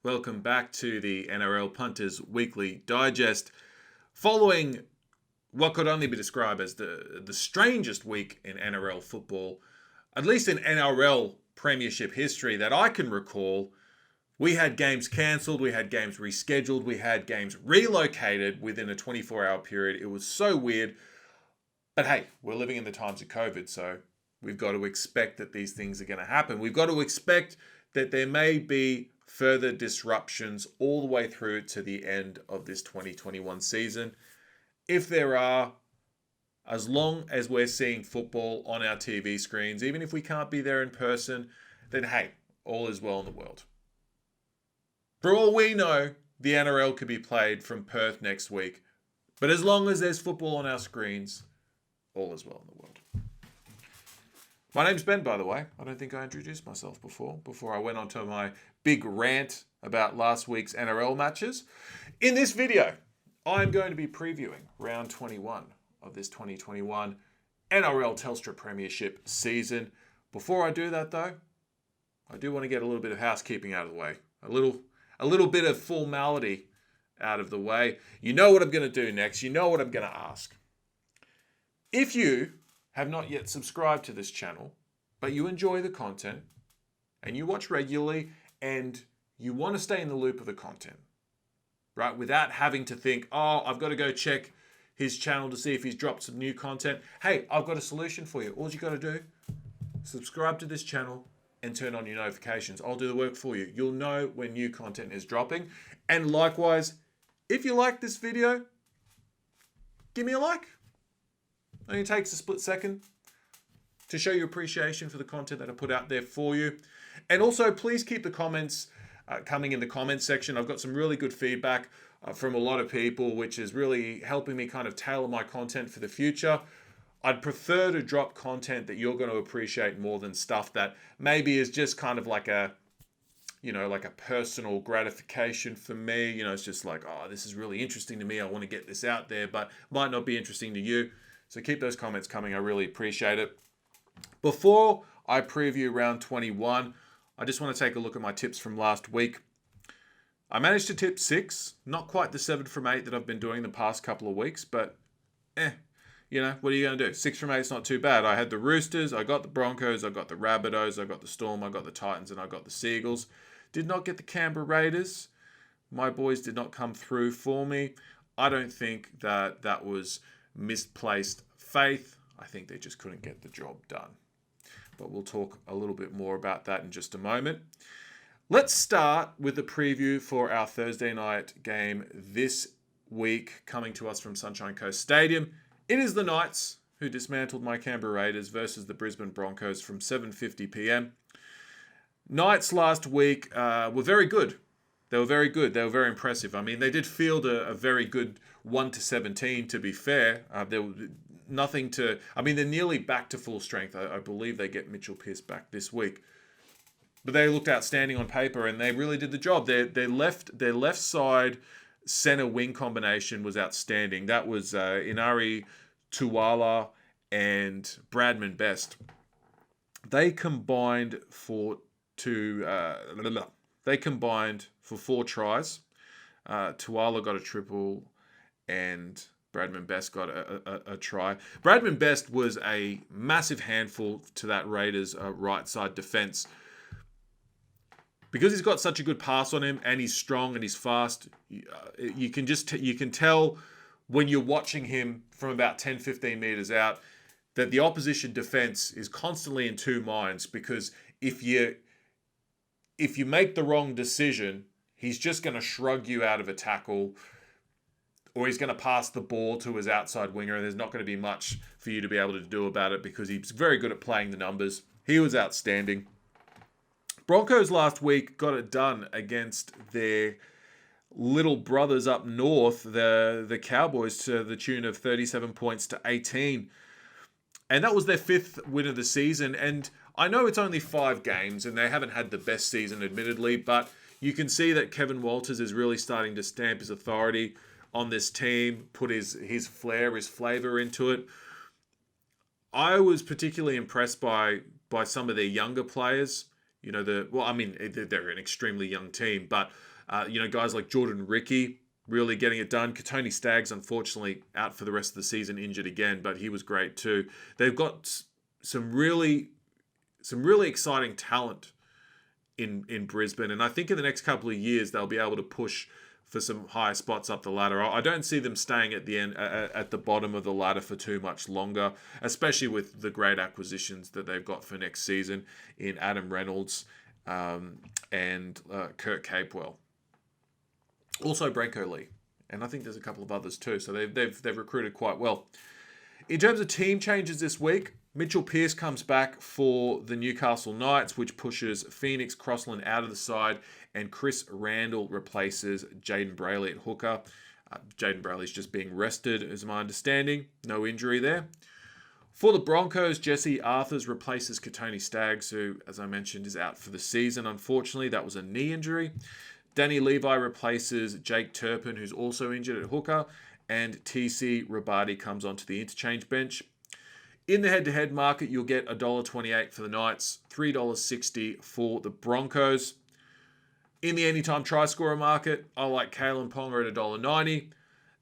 Welcome back to the NRL Punters Weekly Digest. Following what could only be described as the strangest week in NRL football, at least in NRL Premiership history that I can recall, we had games cancelled, we had games rescheduled, we had games relocated within a 24-hour period. It was so weird. But hey, we're living in the times of COVID, so we've got to expect that these things are going to happen. We've got to expect that there may be further disruptions all the way through to the end of this 2021 season. If there are, as long as we're seeing football on our TV screens, even if we can't be there in person, then hey, all is well in the world. For all we know, the NRL could be played from Perth next week. But as long as there's football on our screens, all is well in the world. My name's Ben, by the way. I don't think I introduced myself before I went on to my big rant about last week's NRL matches. In this video, I'm going to be previewing round 21 of this 2021 NRL Telstra Premiership season. Before I do that, though, I do want to get a little bit of housekeeping out of the way. A little bit of formality out of the way. You know what I'm going to do next. You know what I'm going to ask. If you have not yet subscribed to this channel, but you enjoy the content and you watch regularly and you want to stay in the loop of the content, right? Without having to think, oh, I've got to go check his channel to see if he's dropped some new content. Hey, I've got a solution for you. All you got to do, subscribe to this channel and turn on your notifications. I'll do the work for you. You'll know when new content is dropping. And likewise, if you like this video, give me a like. It only takes a split second to show your appreciation for the content that I put out there for you. And also, please keep the comments coming in the comments section. I've got some really good feedback from a lot of people, which is really helping me kind of tailor my content for the future. I'd prefer to drop content that you're going to appreciate more than stuff that maybe is just kind of like a personal gratification for me. It's just like, oh, this is really interesting to me. I want to get this out there, but might not be interesting to you. So keep those comments coming. I really appreciate it. Before I preview round 21, I just want to take a look at my tips from last week. I managed to tip 6, not quite the 7 from 8 that I've been doing the past couple of weeks, but what are you going to do? 6 from 8 is not too bad. I had the Roosters, I got the Broncos, I got the Rabbitohs, I got the Storm, I got the Titans, and I got the Seagulls. Did not get the Canberra Raiders. My boys did not come through for me. I don't think that was misplaced faith. I think they just couldn't get the job done. But we'll talk a little bit more about that in just a moment. Let's start with the preview for our Thursday night game this week, coming to us from Sunshine Coast Stadium. It is the Knights who dismantled my Canberra Raiders versus the Brisbane Broncos from 7:50 p.m. Knights last week were very good. They were very good. They were very impressive. I mean, they did field a very good 1-17, to be fair. There was nothing to... I mean, they're nearly back to full strength. I believe they get Mitchell Pearce back this week. But they looked outstanding on paper, and they really did the job. Their left side center wing combination was outstanding. That was Inari Tuwala and Bradman Best. They combined for 4 tries. Tuwala got a triple, and Bradman Best got a try. Bradman Best was a massive handful to that Raiders right side defense. Because he's got such a good pass on him, and he's strong and he's fast, you can tell when you're watching him from about 10-15 meters out that the opposition defense is constantly in two minds, because if you make the wrong decision, he's just going to shrug you out of a tackle, or he's going to pass the ball to his outside winger, and there's not going to be much for you to be able to do about it, because he's very good at playing the numbers. He was outstanding. Broncos last week got it done against their little brothers up north, the Cowboys, to the tune of 37 points to 18. And that was their 5th win of the season. And I know it's only 5 games and they haven't had the best season, admittedly, but you can see that Kevin Walters is really starting to stamp his authority on this team, put his flair, his flavor into it. I was particularly impressed by some of their younger players. They're an extremely young team, but Guys like Jordan Ricky really getting it done. Katoni Staggs, unfortunately, out for the rest of the season, injured again, but he was great too. They've got some really exciting talent in Brisbane, and I think in the next couple of years they'll be able to push for some higher spots up the ladder. I don't see them staying at the end at the bottom of the ladder for too much longer, especially with the great acquisitions that they've got for next season in Adam Reynolds and Kurt Capewell. Also Branko Lee, and I think there's a couple of others too. So they've recruited quite well. In terms of team changes this week, Mitchell Pearce comes back for the Newcastle Knights, which pushes Phoenix Crossland out of the side, and Chris Randall replaces Jaden Brayley at hooker. Jaden Brayley's just being rested, is my understanding. No injury there. For the Broncos, Jesse Arthurs replaces Katoni Staggs, who, as I mentioned, is out for the season. Unfortunately, that was a knee injury. Danny Levi replaces Jake Turpin, who's also injured at hooker, and TC Rabadi comes onto the interchange bench. In the head-to-head market, you'll get $1.28 for the Knights, $3.60 for the Broncos. In the anytime try scorer market, I like Kalen Ponga at $1.90,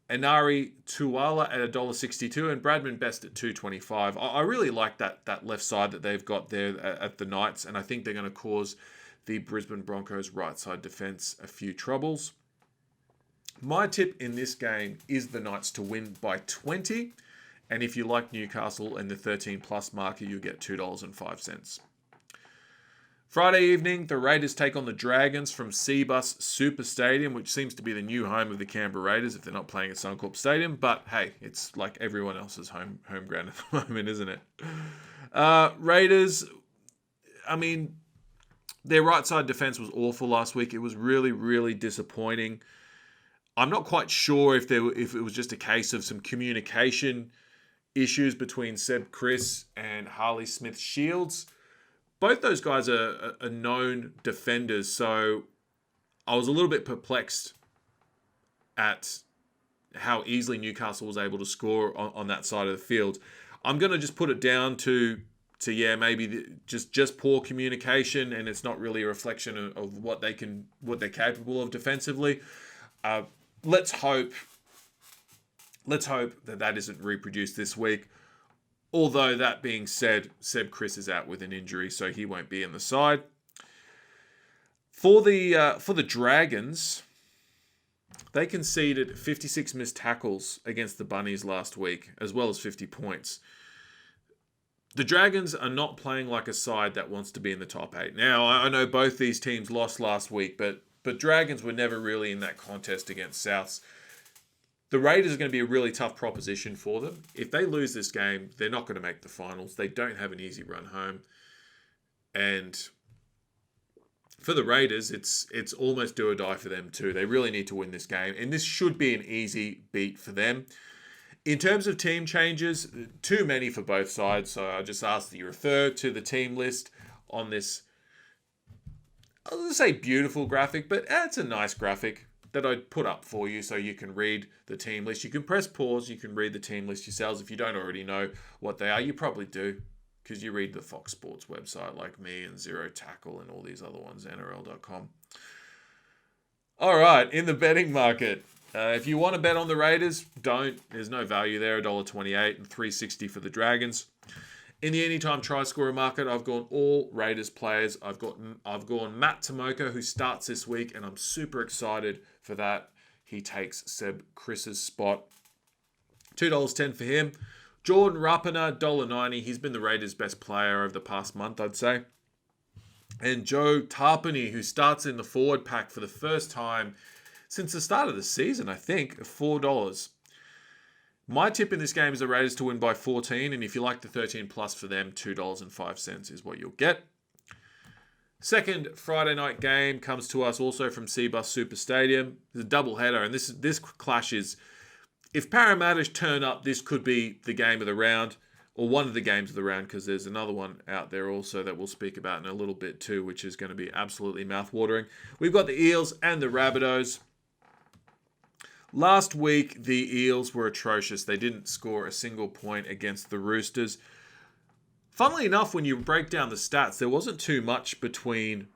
Inari Tuwala at $1.62, and Bradman Best at $2.25. I really like that left side that they've got there at the Knights, and I think they're going to cause the Brisbane Broncos right side defence a few troubles. My tip in this game is the Knights to win by 20. And if you like Newcastle and the 13 plus marker, you'll get $2.05. Friday evening, the Raiders take on the Dragons from Cbus Super Stadium, which seems to be the new home of the Canberra Raiders if they're not playing at Suncorp Stadium. But hey, it's like everyone else's home ground at the moment, isn't it? Raiders, I mean, their right side defense was awful last week. It was really, really disappointing. I'm not quite sure if it was just a case of some communication issues between Seb Chris and Harley Smith Shields. Both those guys are known defenders, so I was a little bit perplexed at how easily Newcastle was able to score on that side of the field. I'm going to just put it down to maybe just poor communication, and it's not really a reflection of what they're capable of defensively. Let's hope that isn't reproduced this week. Although that being said, Seb Chris is out with an injury, so he won't be in the side. For the Dragons, they conceded 56 missed tackles against the Bunnies last week, as well as 50 points. The Dragons are not playing like a side that wants to be in the top 8. Now, I know both these teams lost last week, but Dragons were never really in that contest against Souths. The Raiders are going to be a really tough proposition for them. If they lose this game, they're not going to make the finals. They don't have an easy run home. And for the Raiders, it's almost do or die for them too. They really need to win this game. And this should be an easy beat for them. In terms of team changes, too many for both sides. So I just ask that you refer to the team list on this, I was going to say beautiful graphic, but it's a nice graphic that I put up for you so you can read the team list. You can press pause, you can read the team list yourselves. If you don't already know what they are, you probably do because you read the Fox Sports website like me and Zero Tackle and all these other ones, NRL.com. All right, in the betting market, if you want to bet on the Raiders, don't. There's no value there, $1.28 and $3.60 for the Dragons. In the anytime try scorer market, I've gone all Raiders players. I've gone Matt Tomoko, who starts this week, and I'm super excited for that. He takes Seb Chris's spot. $2.10 for him. Jordan Rapana, $1.90. He's been the Raiders' best player over the past month, I'd say. And Joe Tarpany, who starts in the forward pack for the first time since the start of the season, I think, $4. My tip in this game is the Raiders to win by 14, and if you like the 13 plus for them, $2.05 is what you'll get. Second Friday night game comes to us also from Cbus Super Stadium. It's a doubleheader, and this clash is, if Parramatta turn up, this could be the game of the round, or one of the games of the round, because there's another one out there also that we'll speak about in a little bit too, which is going to be absolutely mouth-watering. We've got the Eels and the Rabbitohs. Last week, the Eels were atrocious. They didn't score a single point against the Roosters. Funnily enough, when you break down the stats, there wasn't too much between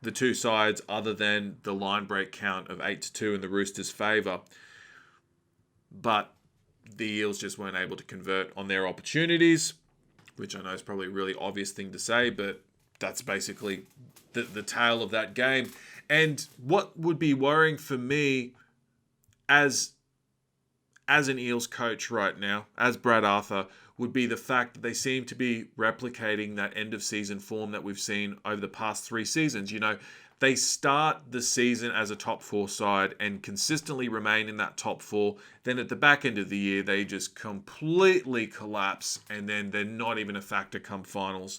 the two sides other than the line break count of 8-2 in the Roosters' favour. But the Eels just weren't able to convert on their opportunities, which I know is probably a really obvious thing to say, but that's basically the tale of that game. And what would be worrying for me as an Eels coach right now, as Brad Arthur, would be the fact that they seem to be replicating that end of season form that we've seen over the past 3 seasons. You know, they start the season as a top 4 side and consistently remain in that top 4. Then at the back end of the year, they just completely collapse, and then they're not even a factor come finals.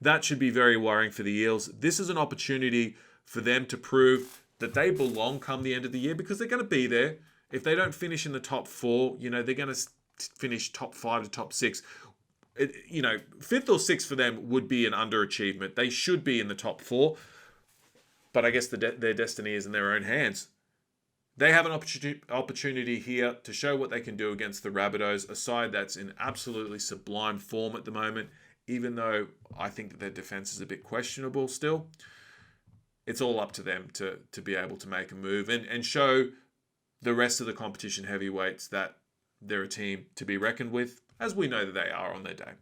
That should be very worrying for the Eels. This is an opportunity for them to prove that they belong come the end of the year, because they're going to be there. If they don't finish in the top 4, you know, they're going to finish top 5 to top 6. You know, 5th or 6th for them would be an underachievement. They should be in the top 4. But I guess their destiny is in their own hands. They have an opportunity here to show what they can do against the Rabbitohs, a side that's in absolutely sublime form at the moment, even though I think that their defense is a bit questionable still. It's all up to them to be able to make a move and show the rest of the competition heavyweights that they're a team to be reckoned with, as we know that they are on their day.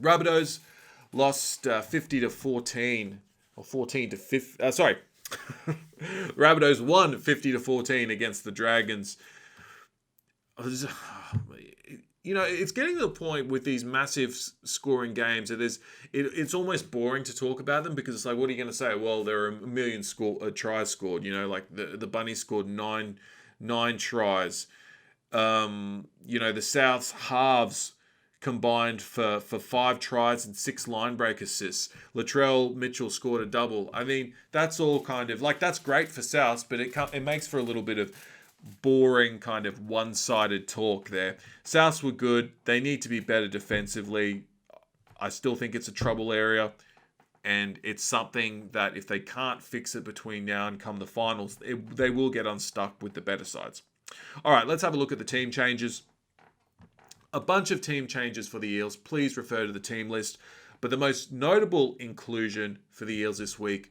Rabbitohs lost 50-14. Or 14-15. Rabbitohs won 50-14 against the Dragons. You know, it's getting to the point with these massive scoring games that it's almost boring to talk about them, because it's like, what are you going to say? Well, there are a million tries scored. You know, like the Bunnies scored nine tries. You know, the South's halves combined for 5 tries and 6 line break assists. Latrell Mitchell scored a double. I mean, that's all kind of like, that's great for Souths, but it makes for a little bit of boring kind of one-sided talk there. Souths were good. They need to be better defensively. I still think it's a trouble area, and it's something that if they can't fix it between now and come the finals, they will get unstuck with the better sides. All right, let's have a look at the team changes. A bunch of team changes for the Eels. Please refer to the team list. But the most notable inclusion for the Eels this week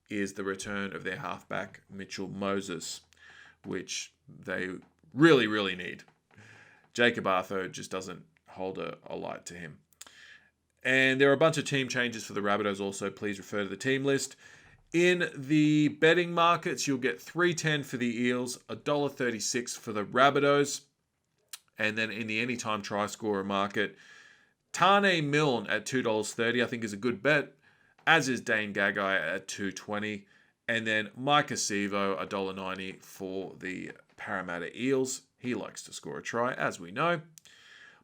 is the return of their halfback, Mitchell Moses, which they really, really need. Jacob Arthur just doesn't hold a light to him. And there are a bunch of team changes for the Rabbitohs also. Please refer to the team list. In the betting markets, you'll get $3.10 for the Eels, $1.36 for the Rabbitohs. And then in the anytime try scorer market, Tane Milne at $2.30, I think is a good bet, as is Dane Gagai at $2.20. And then Mike Acevo, $1.90 for the Parramatta Eels. He likes to score a try, as we know.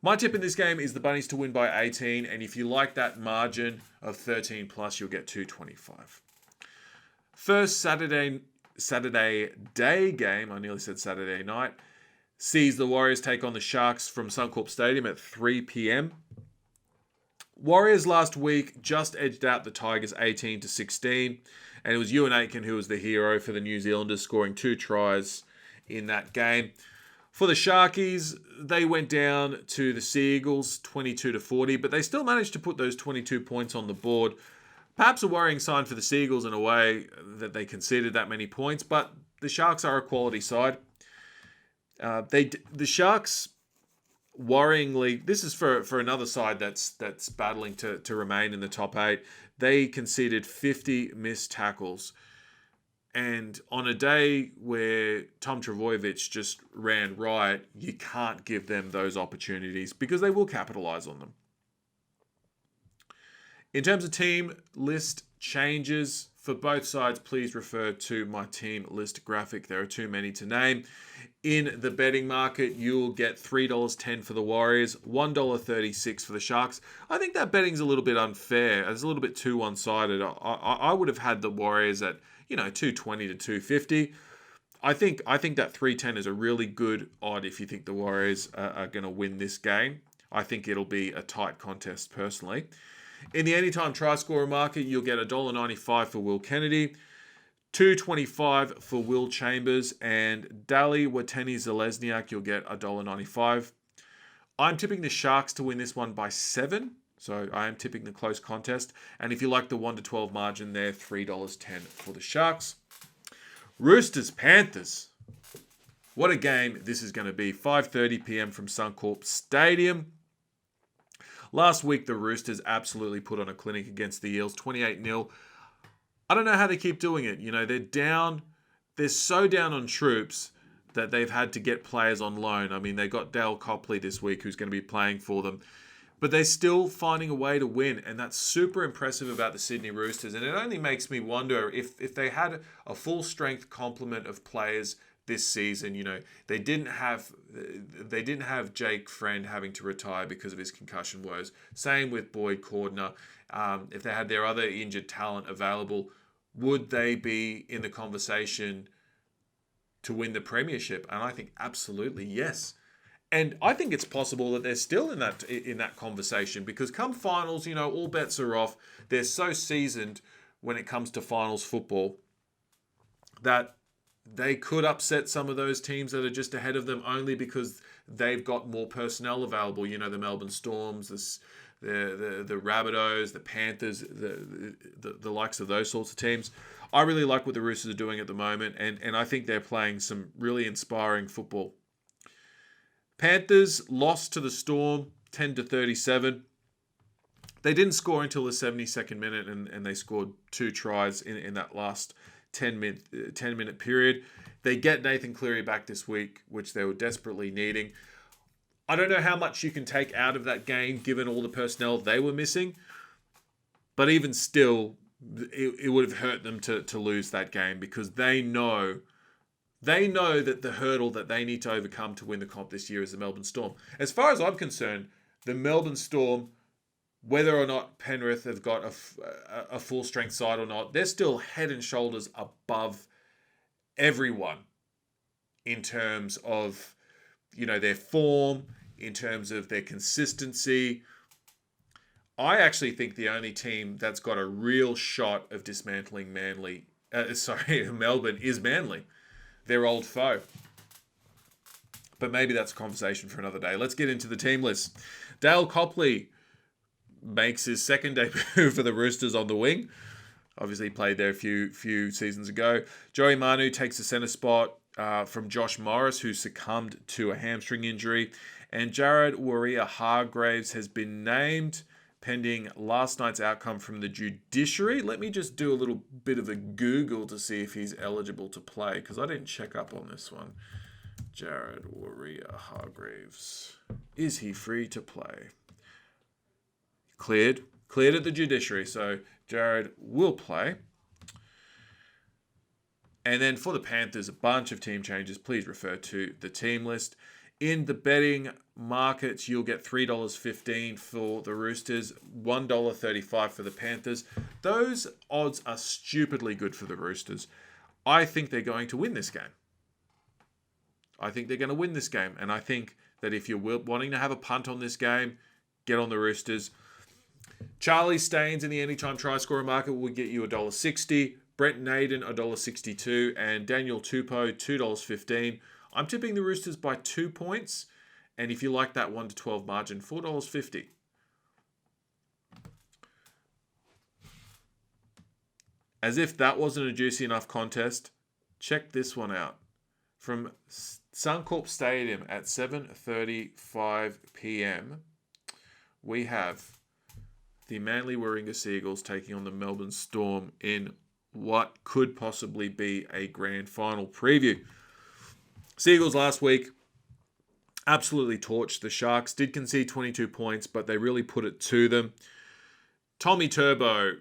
My tip in this game is the Bunnies to win by 18. And if you like that margin of 13 plus, you'll get $2.25. First Saturday day game, I nearly said Saturday night, sees the Warriors take on the Sharks from Suncorp Stadium at 3 p.m. Warriors last week just edged out the Tigers 18-16, and it was Ewan Aitken who was the hero for the New Zealanders, scoring 2 tries in that game. For the Sharkies, they went down to the Sea Eagles 22-40, but they still managed to put those 22 points on the board. Perhaps a worrying sign for the Sea Eagles in a way that they conceded that many points, but the Sharks are a quality side. The Sharks, worryingly, this is for another side that's battling to remain in the top 8. They conceded 50 missed tackles. And on a day where Tom Trbojevic just ran riot, you can't give them those opportunities because they will capitalize on them. In terms of team list changes for both sides, please refer to my team list graphic. There are too many to name. In the betting market, you'll get $3.10 for the Warriors, $1.36 for the Sharks. I think that betting's a little bit unfair. It's a little bit too one-sided. I would have had the Warriors at, $2.20 to $2.50. I think that $3.10 is a really good odd if you think the Warriors are going to win this game. I think it'll be a tight contest personally. In the anytime try scorer market, you'll get $1.95 for Will Kennedy, $2.25 for Will Chambers, and Dali Wateni-Zelezniak, you'll get $1.95. I'm tipping the Sharks to win this one by 7. So I am tipping the close contest. And if you like the 1 to 12 margin there, $3.10 for the Sharks. Roosters, Panthers. What a game this is going to be. 5:30 p.m. from Suncorp Stadium. Last week, the Roosters absolutely put on a clinic against the Eels, 28-0. I don't know how they keep doing it. You know, they're down. They're so down on troops that they've had to get players on loan. I mean, they got Dale Copley this week, who's going to be playing for them. But they're still finding a way to win, and that's super impressive about the Sydney Roosters. And it only makes me wonder if they had a full-strength complement of players this season. You know, they didn't have Jake Friend having to retire because of his concussion woes. Same with Boyd Cordner. If they had their other injured talent available, would they be in the conversation to win the Premiership? And I think absolutely yes. And I think it's possible that they're still in that conversation, because come finals, you know, all bets are off. They're so seasoned when it comes to finals football that they could upset some of those teams that are just ahead of them only because they've got more personnel available. You know, the Melbourne Storms, the Rabbitohs, the Panthers, the likes of those sorts of teams. I really like what the Roosters are doing at the moment, and I think they're playing some really inspiring football. Panthers lost to the Storm 10-37. They didn't score until the 72nd minute, and they scored 2 tries in that last 10-minute period. They get Nathan Cleary back this week, which they were desperately needing. I don't know how much you can take out of that game given all the personnel they were missing, but even still, it would have hurt them to lose that game, because they know that the hurdle that they need to overcome to win the comp this year is the Melbourne Storm. As far as I'm concerned, the Melbourne Storm, whether or not Penrith have got a full-strength side or not, they're still head and shoulders above everyone in terms of, you know, their form, in terms of their consistency. I actually think the only team that's got a real shot of dismantling Melbourne is Manly, their old foe. But maybe that's a conversation for another day. Let's get into the team list. Dale Copley makes his second debut for the Roosters on the wing. Obviously played there a few seasons ago. Joey Manu takes the centre spot from Josh Morris, who succumbed to a hamstring injury. And Jared Waerea-Hargreaves has been named pending last night's outcome from the judiciary. Let me just do a little bit of a Google to see if he's eligible to play, because I didn't check up on this one. Jared Waerea-Hargreaves. Is he free to play? Cleared at the judiciary, so Jared will play. And then for the Panthers, a bunch of team changes. Please refer to the team list. In the betting markets, you'll get $3.15 for the Roosters, $1.35 for the Panthers. Those odds are stupidly good for the Roosters. I think they're going to win this game. And I think that if you're wanting to have a punt on this game, get on the Roosters. Charlie Staines in the anytime try scorer market will get you $1.60. Brent Naden, $1.62. And Daniel Tupou, $2.15. I'm tipping the Roosters by 2 points. And if you like that 1 to 12 margin, $4.50. As if that wasn't a juicy enough contest, check this one out. From Suncorp Stadium at 7:35 p.m, we have the Manly Warringah Seagulls taking on the Melbourne Storm in what could possibly be a grand final preview. Seagulls last week absolutely torched the Sharks. Did concede 22 points, but they really put it to them. Tommy Turbo,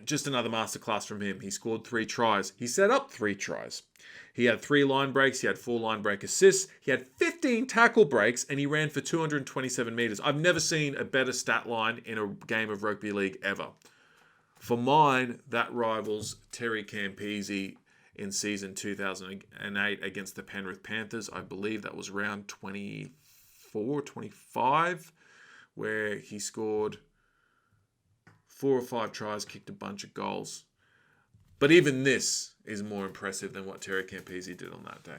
just another masterclass from him. He scored 3 tries. He set up 3 tries. He had 3 line breaks. He had 4 line break assists. He had 15 tackle breaks, and he ran for 227 meters. I've never seen a better stat line in a game of rugby league ever. For mine, that rivals Terry Campese in season 2008 against the Penrith Panthers. I believe that was round 24, 25, where he scored 4 or 5 tries, kicked a bunch of goals. But even this is more impressive than what Terry Campese did on that day.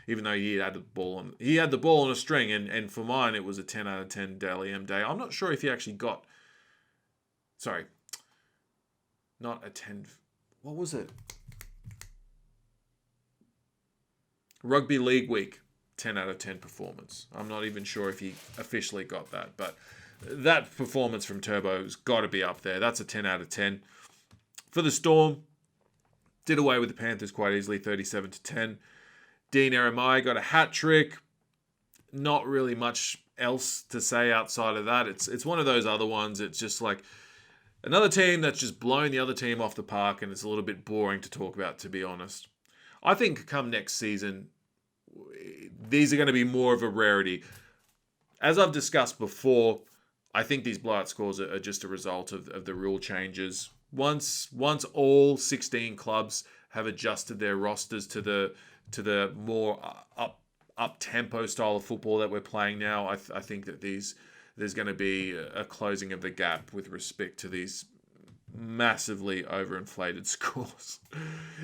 Even though he had the ball on a string, and for mine it was a 10 out of 10 Dally M day. I'm not sure if he actually got Sorry. Not a 10. What was it? Rugby League Week, 10 out of 10 performance. I'm not even sure if he officially got that, but that performance from Turbo's got to be up there. That's a 10 out of 10. For the Storm, did away with the Panthers quite easily, 37-10. Dean Eremai got a hat trick. Not really much else to say outside of that. It's one of those other ones. It's just like another team that's just blown the other team off the park, and it's a little bit boring to talk about, to be honest. I think come next season, these are going to be more of a rarity. As I've discussed before, I think these blowout scores are just a result of the rule changes. Once all 16 clubs have adjusted their rosters to the more up tempo style of football that we're playing now, I think that there's going to be a closing of the gap with respect to these massively overinflated scores.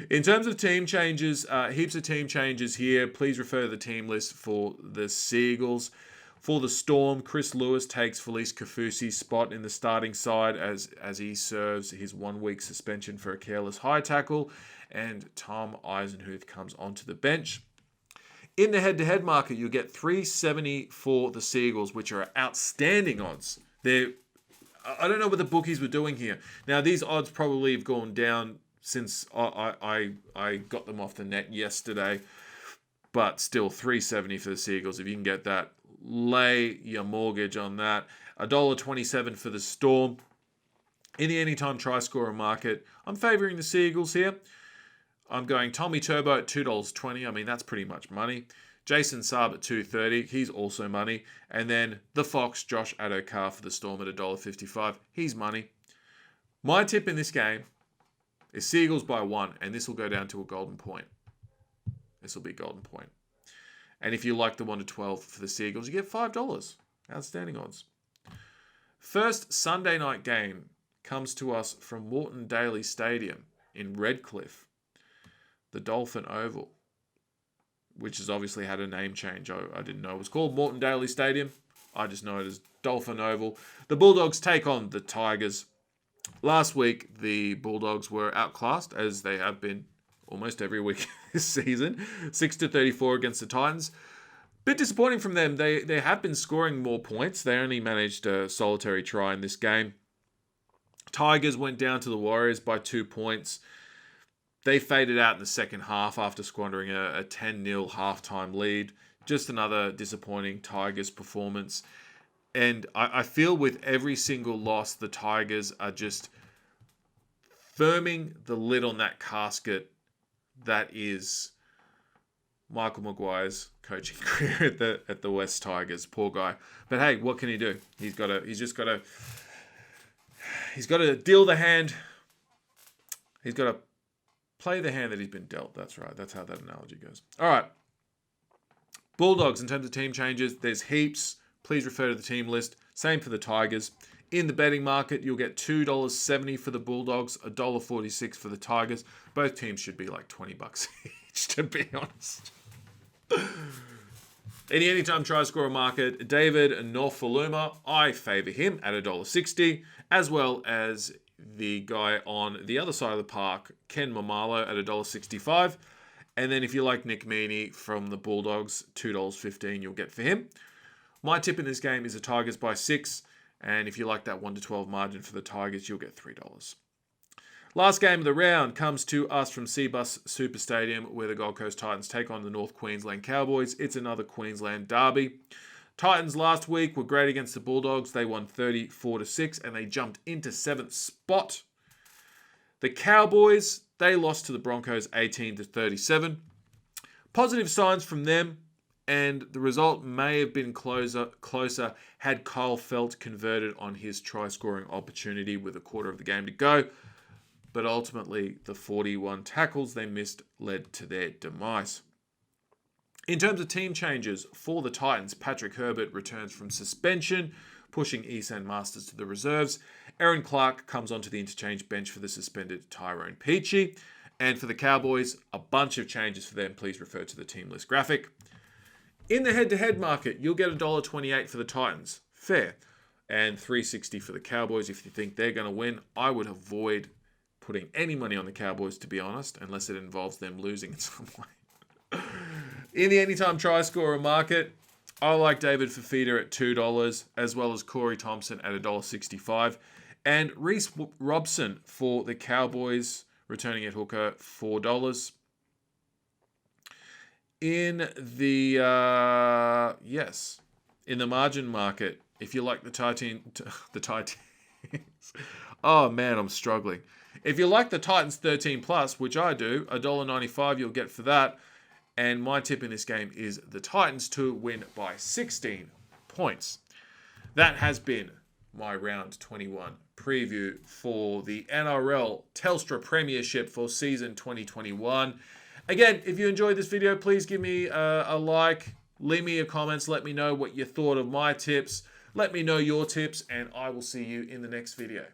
In terms of team changes, heaps of team changes here. Please refer to the team list for the Seagulls. For the Storm, Chris Lewis takes Felice Kafusi's spot in the starting side as he serves his 1 week suspension for a careless high tackle, and Tom Eisenhuth comes onto the bench. In the head-to-head market, you'll get $3.70 for the Seagulls, which are outstanding odds. I don't know what the bookies were doing here. Now, these odds probably have gone down since I got them off the net yesterday, but still $3.70 for the Seagulls. If you can get that, lay your mortgage on that. $1.27 for the Storm. In the anytime try scorer market, I'm favouring the Seagulls here. I'm going Tommy Turbo at $2.20. I mean, that's pretty much money. Jason Saab at $2.30. He's also money. And then the Fox, Josh Adokar for the Storm at $1.55. He's money. My tip in this game is Seagulls by 1, and this will go down to a golden point. This will be golden point. And if you like the 1 to 12 for the Seagulls, you get $5. Outstanding odds. First Sunday night game comes to us from Moreton Daily Stadium in Redcliffe, the Dolphin Oval, which has obviously had a name change. I didn't know it was called Moreton Daily Stadium. I just know it as Dolphin Oval. The Bulldogs take on the Tigers. Last week, the Bulldogs were outclassed, as they have been almost every week this season. 6-34 against the Titans. Bit disappointing from them. They have been scoring more points. They only managed a solitary try in this game. Tigers went down to the Warriors by 2 points. They faded out in the second half after squandering a 10-0 halftime lead. Just another disappointing Tigers performance. And I feel with every single loss, the Tigers are just firming the lid on that casket that is Michael Maguire's coaching career at the West Tigers. Poor guy. But hey, what can he do? He's got to deal the hand. He's got to play the hand that he's been dealt. That's right. That's how that analogy goes. All right. Bulldogs, in terms of team changes, there's heaps. Please refer to the team list. Same for the Tigers. In the betting market, you'll get $2.70 for the Bulldogs, $1.46 for the Tigers. Both teams should be like $20 each, to be honest. In the anytime try scorer market, David Norfoluma, I favour him at $1.60, as well as the guy on the other side of the park, Ken Mamalo, at $1.65. And then if you like Nick Meaney from the Bulldogs, $2.15 you'll get for him. My tip in this game is the Tigers by 6. And if you like that 1 to 12 margin for the Tigers, you'll get $3. Last game of the round comes to us from Cbus Super Stadium, where the Gold Coast Titans take on the North Queensland Cowboys. It's another Queensland derby. Titans last week were great against the Bulldogs. They won 34-6, and they jumped into 7th spot. The Cowboys, they lost to the Broncos 18-37. Positive signs from them, and the result may have been closer had Kyle Felt converted on his try-scoring opportunity with a quarter of the game to go. But ultimately, the 41 tackles they missed led to their demise. In terms of team changes for the Titans, Patrick Herbert returns from suspension, pushing Esan Masters to the reserves. Aaron Clark comes onto the interchange bench for the suspended Tyrone Peachy. And for the Cowboys, a bunch of changes for them. Please refer to the team list graphic. In the head-to-head market, you'll get $1.28 for the Titans. Fair. and 360 for the Cowboys if you think they're going to win. I would avoid putting any money on the Cowboys, to be honest, unless it involves them losing in some way. In the anytime try scorer market, I like David Fafita at $2, as well as Corey Thompson at $1.65, and Reece Robson for the Cowboys, returning at hooker, $4. In the in the margin market, if you like the Titans, oh man, I'm struggling. If you like the Titans 13 plus, which I do, $1.95 you'll get for that. And my tip in this game is the Titans to win by 16 points. That has been my round 21 preview for the NRL Telstra Premiership for season 2021. Again, if you enjoyed this video, please give me a like, leave me your comments, let me know what you thought of my tips, let me know your tips, and I will see you in the next video.